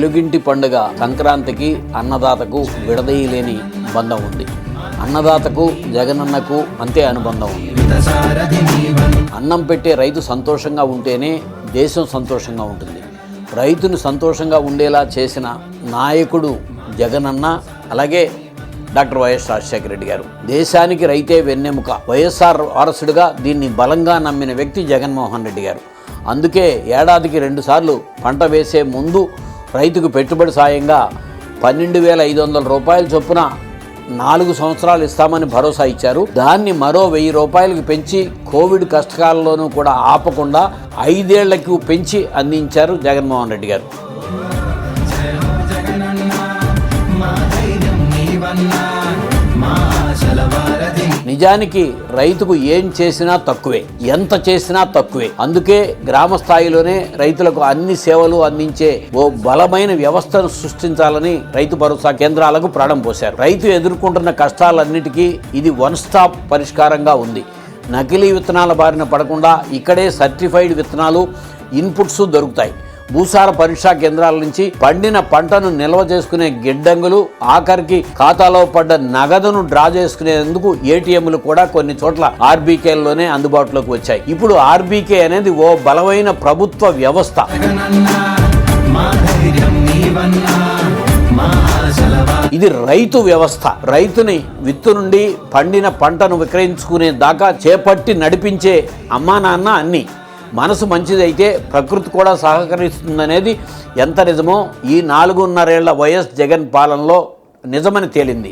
తెలుగింటి పండుగ సంక్రాంతికి అన్నదాతకు విడదీయలేని బంధం ఉంది. అన్నదాతకు జగనన్నకు అంతే అనుబంధం ఉంది. అన్నం పెట్టే రైతు సంతోషంగా ఉంటేనే దేశం సంతోషంగా ఉంటుంది. రైతును సంతోషంగా ఉండేలా చేసిన నాయకుడు జగనన్న, అలాగే డాక్టర్ వైఎస్ రాజశేఖర రెడ్డి గారు. దేశానికి రైతే వెన్నెముక. వైఎస్ఆర్ వారసుడిగా దీన్ని బలంగా నమ్మిన వ్యక్తి జగన్మోహన్ రెడ్డి గారు. అందుకే ఏడాదికి 2 సార్లు పంట వేసే ముందు రైతుకు పెట్టుబడి సాయంగా 12,500 రూపాయల చొప్పున 4 సంవత్సరాలు ఇస్తామని భరోసా ఇచ్చారు. దాన్ని మరో 1000 రూపాయలకు పెంచి కోవిడ్ కష్టకాలంలోనూ కూడా ఆపకుండా 5 ఏళ్లకు పెంచి అందించారు జగన్మోహన్ రెడ్డి గారు. నిజానికి రైతుకు ఏం చేసినా తక్కువే, ఎంత చేసినా తక్కువే. అందుకే గ్రామ స్థాయిలోనే రైతులకు అన్ని సేవలు అందించే ఓ బలమైన వ్యవస్థను సృష్టించాలని రైతు భరోసా కేంద్రాలకు ప్రాణం పోశారు. రైతు ఎదుర్కొంటున్న కష్టాలన్నిటికీ ఇది 1 స్టాప్ పరిష్కారంగా ఉంది. నకిలీ విత్తనాల బారిన పడకుండా ఇక్కడే సర్టిఫైడ్ విత్తనాలు, ఇన్పుట్స్ దొరుకుతాయి. భూసార పరీక్షా కేంద్రాల నుంచి పండిన పంటను నిల్వ చేసుకునే గిడ్డంగులు, ఆఖరికి ఖాతాలో పడ్డ నగదును డ్రా చేసుకునేందుకు ఏటీఎంలు కూడా కొన్ని చోట్ల ఆర్బీకేల్లోనే అందుబాటులోకి వచ్చాయి. ఇప్పుడు ఆర్బీకే అనేది ఓ బలమైన ప్రభుత్వ వ్యవస్థ. ఇది రైతు వ్యవస్థ. రైతుని విత్తు నుండి పండిన పంటను విక్రయించుకునే దాకా చేపట్టి నడిపించే అమ్మా నాన్న అన్నీ. మనసు మంచిదైతే ప్రకృతి కూడా సహకరిస్తుందనేది ఎంత నిజమో ఈ 4.5 ఏళ్ల వైఎస్ జగన్ పాలనలో నిజమని తేలింది.